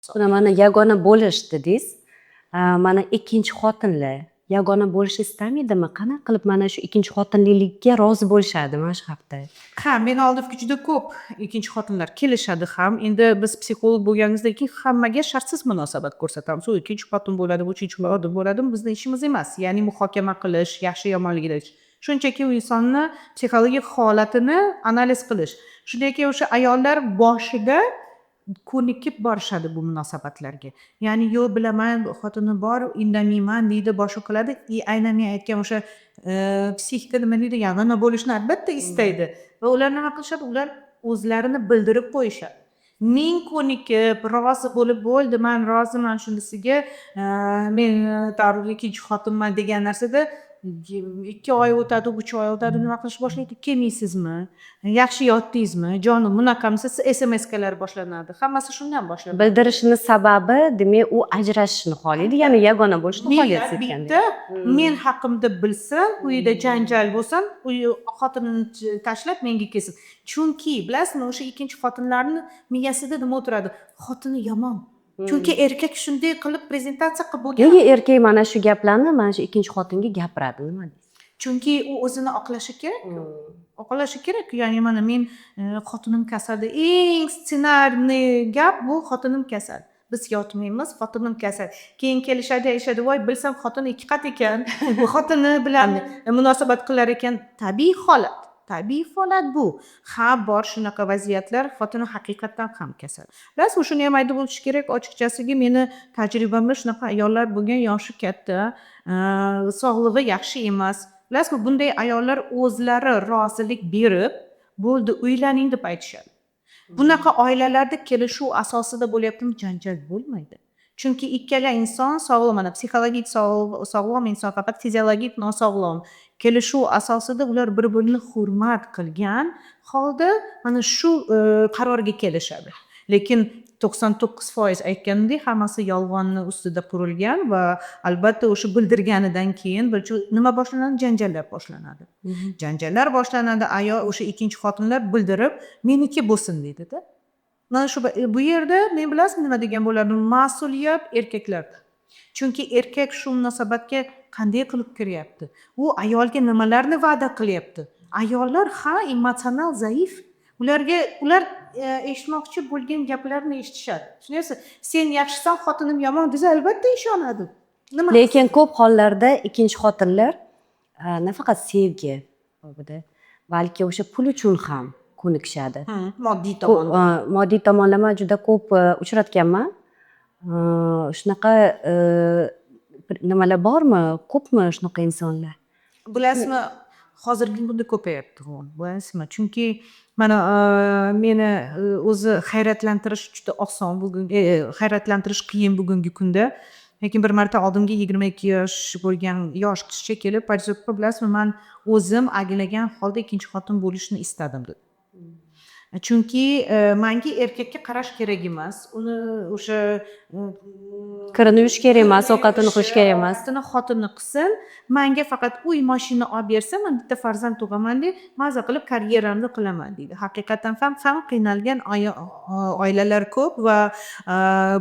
Buni mana yagona bo'lish dedingiz. Mana ikkinchi xotinlar yagona bo'lishni istamaydimi? Qanaqa qilib mana shu ikkinchi xotinlilikka rozi bo'lishadi mana shu haqda? Ha, meni oldimga juda ko'p ikkinchi xotinlar kelishadi ham. Endi biz psixolog bo'lganimizdan keyin hammaga shartsiz munosabat ko'rsatamiz. U ikkinchi xotin bo'ladi, bu uchinchi xotin bo'ladimi, bizning ishimiz emas. Ya'ni muhokama qilish, yaxshi yomonligini aytish. Shunchaki u insonni psixologik holatini analiz qilish. Shundan keyin o'sha ayollar boshida ko'nikib borishadi bu munosabatlarga. Ya'ni yo'q bilaman, xotinim bor, indamayman deydi, boshqa qiladi. Aynan men aytgan o'sha psixika nima deydi, yagona bo'lishni albatta istaydi. Va ular nima qilishadi? Ular o'zlarini bildirib qo'yishadi. Men ko'nikib, rozi bo'lib bo'ldi, men roziman shunisiga, men darrov ikkinchi xotinman degan narsada 2 oy o'tadi, 3 oy o'tadi, nima qilish boshlaydi? Kelmaysizmi? Yaxshi yotdingizmi? Jonim, bunaqamisiz? SMS-kalar boshlanadi. Hammasi shundan boshlanadi. Bildirishini sababi, demak, u ajrashishni xohlaydi, ya'ni yagona bo'lishni xohlaysiz Bitta men haqimda bilsa, uyda janjal bo'lsin, xotinini tashlab menga kelsin. Chunki bilasizmi, o'sha ikkinchi xotinlarni miyasida nima o'tiradi? Xotini yomon. Chunki erkak shunday qilib prezentatsiya qilib bo'lgan. Nega erkak mana shu gaplarni mana shu ikkinchi xotinga gapiradi? Nima deysiz? Chunki u o'zini oqlashi kerak. Oqlashi kerak. Ya'ni mana men xotinim kasal. Eng ssenariyli gap bu xotinim kasal. Biz yotmaymiz, xotinim kasal. Keyin kelishadi, aytishadi, voy bilsam xotini 2 qat ekan. Bu xotini bilan munosabat qilar ekan. Tabiiy holat. Tabiiy holat bu. Ha, bor shunaqa vaziyatlar, xotini haqiqatan ham kasal. Bilasizmi, shuni ham aytib o'tish kerak, ochiqchasiga meni tajribamda shunaqa ayollar bo'lgan, yoshi katta, sog'lig'i yaxshi emas. Bilasizmi, bunday ayollar o'zlari rozilik berib, bo'ldi, uylaning deb aytishadi. Bunaqa oilalarda kelishuv asosida bo'lyaptimi, janjal bo'lmaydi. Chunki ikkala inson sog'lom, mana psixologik sog'lom inson, faqat fiziologik nosog'lom. Kelishuv asosida ular bir-birini hurmat qilgan holda mana shu qarorga kelishadi. Lekin 99% aytgandek, hammasi yolg'onni ustida qurilgan va albatta o'sha bildirganidan keyin nima boshlanadi? Janjallar boshlanadi. Janjallar boshlanadi, ayol o'sha ikkinchi xotinlar bildirib, meniki bo'lsin deydi-da. Mana shu bu yerda men bilasizmi nima degan bo'lardim? Mas'uliyat erkaklarda. Chunki erkak shu munosabatga qanday qilib kiryapti? U ayolga nimalarni va'da qilyapti? Ayollar emotsional zaif. Ular eshitmoqchi bo'lgan gaplarni eshitishadi. Tushunaysiz? Sen yaxshisan, xotinim yomon desa albatta ishonadi. Nima? Lekin ko'p hollarda ikkinchi xotinlar nafaqat sevgi bobida, balki o'sha pul uchun ham ko'nikishadi. Moddiy tomondan. Moddiy tomonlama juda ko'p uchratganman. Shunaqa nimalar bormi? Ko'pmi shunaqa insonlar? Bilasizmi, hozirgi kunda ko'payapti bu. Bilasizmi? Chunki mana meni o'zi hayratlantirish juda oson hayratlantirish qiyin bugungi kunda. Lekin bir marta oldimga 22 yosh bo'lgan yosh qizcha kelib, aytibdi, bilasizmi, men o'zim aglagan holda ikkinchi xotin bo'lishni istadim dedi. Chunki menga erkakka qarash kerak emas. Uni o'sha kirini yuvish kerak emas, ovqatini qilish kerak emas. Xotini qilsin, menga faqat uy, mashina olib bersa, men bitta farzand tug'aman deb, maza qilib karyeramni qilaman deydi. Haqiqatan ham qiynalgan oilalar ko'p va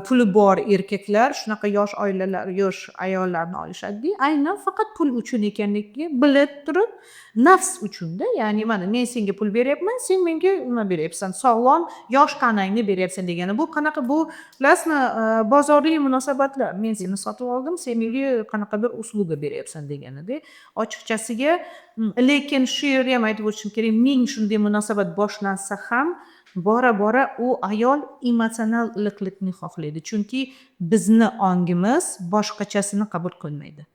puli bor erkaklar shunaqa yosh oilalar, yosh ayollarni olishadi. Aynan faqat pul uchun ekanligi bilib turib, nafs uchun-da. Ya'ni mana men senga pul beryapman, sen menga nima beryapsan? Sog'lom yosh tanangni beryapsan degani. Bu qanaqa? Bu bilasizmi, bozorli munosabatlar. Men seni sotib oldim, sen menga qanaqadir usluga beryapsan degani-da. Ochiqchasiga, lekin shu yerda ham aytib o'tishim kerak, ming shunday munosabat boshlansa ham bora-bora u ayol emotsional iliqlikni xohlaydi. Chunki bizni ongimiz boshqachasini qabul qilmaydi.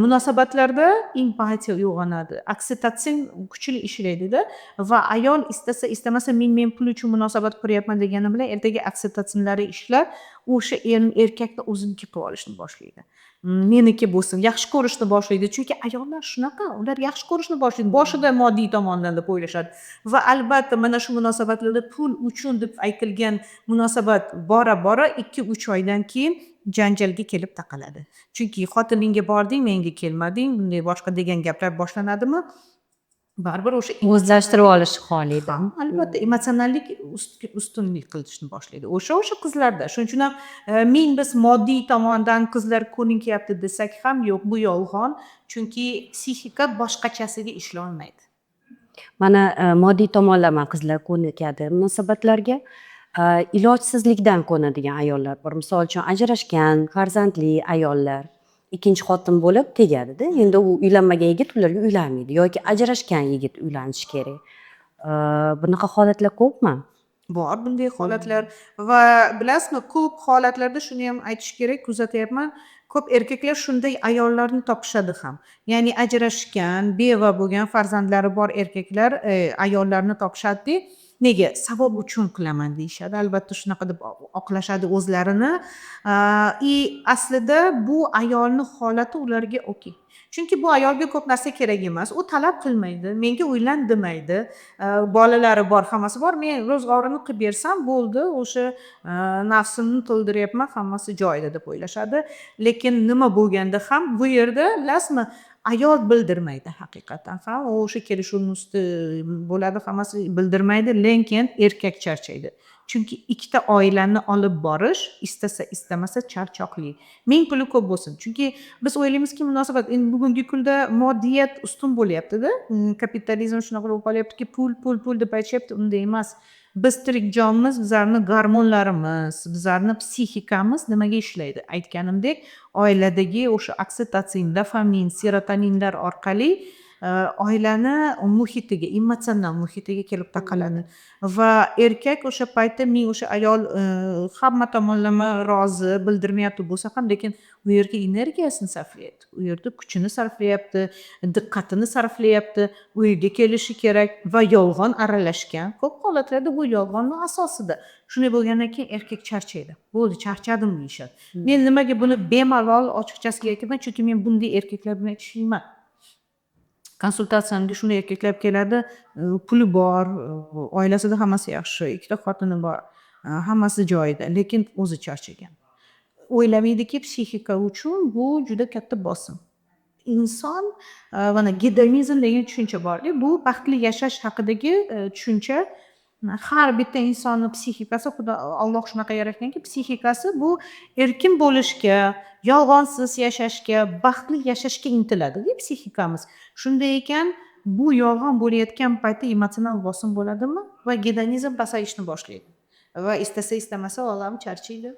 Munosabatlarda empatiya uyg'onadi. Oksitotsin kuchli ishlaydi-da va ayol istasa istamasa men pul uchun munosabat quryapman degani bilan ertaga oksitotsinlari ishlab, o'sha erkakni o'ziniki qilib olishni boshlaydi. Meniki bo'lsin, yaxshi ko'rishni boshlaydi. Chunki ayollar shunaqa, ular yaxshi ko'rishni boshlaydi. Boshida moddiy tomondan deb o'ylashadi. Va albatta mana shu munosabatlarda pul uchun deb aytilgan munosabat bora-bora 2-3 oydan keyin janjalga kelib taqaladi. Chunki xotiningga bording, menga kelmading, bunday boshqa degan gaplar boshlanadimi? baribir o'sha O'zlashtirib olishni xohlaydi. ha, albatta emotsionallik ustunlik qilishni boshlaydi. O'sha qizlarda. Shuning uchun ham ming biz moddiy tomondan qizlar ko'nikyapti desak ham yo'q, bu yolg'on. Chunki psixika boshqachasiga ishlolmaydi. Mana moddiy tomonlama qizlar ko'nikadi munosabatlarga. Ilojsizlikdan ko'nadigan ayollar bor. Misol uchun ajrashgan, farzandli ayollar ikkinchi xotin bo'lib tegadi-da. Endi u uylanmagan yigit ularga uylanmaydi yoki ajrashgan yigit uylanishi kerak. Bunaqa holatlar ko'pmi? Bor bunday holatlar va bilasizmi, ko'p holatlarda shuni ham aytish kerak, kuzatyapman. Ko'p erkaklar shunday ayollarni topishadi ham. Ya'ni ajrashgan, beva bo'lgan, farzandlari bor erkaklar ayollarni topishadi. Nega? Savob uchun qilaman deyishadi. Albatta shunaqa deb oqlashadi o'zlarini. Aslida bu ayolni holati ularga okey. Chunki bu ayolga ko'p narsa kerak emas. U talab qilmaydi, menga uylan demaydi. Bolalari bor, hammasi bor. Men ro'zg'orimni qilib bersam bo'ldi, o'sha nafsimni to'ldiryapman, hammasi joyida deb o'ylashadi. Lekin nima bo'lganda ham bu yerda bilasizmi, ayol bildirmaydi haqiqatan ham. U o'sha kelishuvni usti bo'ladi, hammasi bildirmaydi, lekin erkak charchaydi. Chunki ikkita oilani olib borish istasa istamasa charchoqli. Ming puli ko'p bo'lsin. Chunki biz o'ylaymizki munosabat endi bugungi kunda moddiyat ustun bo'lyapti-da. Kapitalizm shunaqa bo'lib qolyaptiki, pul deb aytishyapti, unday emas. Biz tirik jonmiz, bizlarni gormonlarimiz, bizlarni psixikamiz nimaga ishlaydi? Aytganimdek, oiladagi o'sha oksitotsin, dopamin, serotoninlar orqali oilani muhitiga, emotsional muhitiga kelib taqaladi va erkak o'sha paytda o'sha ayol hamma tomonlama rozi bildirmayapti bo'lsa ham, lekin u yerga energiyasini sarflayapti, u yerda kuchini sarflayapti, diqqatini sarflayapti, uyga kelishi kerak va yolg'on aralashgan. Ko'p holatlarda bu yolg'onni asosida. Shunday bo'lgandan keyin erkak charchaydi. Bo'ldi, charchadim deyishadi. Men nimaga buni bemalol ochiqchasiga aytaman, chunki men bunday erkaklar bilan ishlayman. Konsultatsiyamga shunday erkaklar keladi, puli bor, oilasida hammasi yaxshi, ikkita xotini bor, hammasi joyida, lekin o'zi charchagan. O'ylamaydiki, psixika uchun bu juda katta bosim. Inson mana gedonizm degan tushuncha bor. Bu baxtli yashash haqidagi tushuncha. Har bitta insonni psixikasi, Alloh shunaqa yaratganki, psixikasi bu erkin bo'lishga, yolg'onsiz yashashga, baxtli yashashga intiladi psixikamiz. Shunday ekan, bu yolg'on bo'layotgan paytda emotsional bosim bo'ladimi va gedonizm pasayishni boshlaydi. Va istasa istamasa odam charchaydi.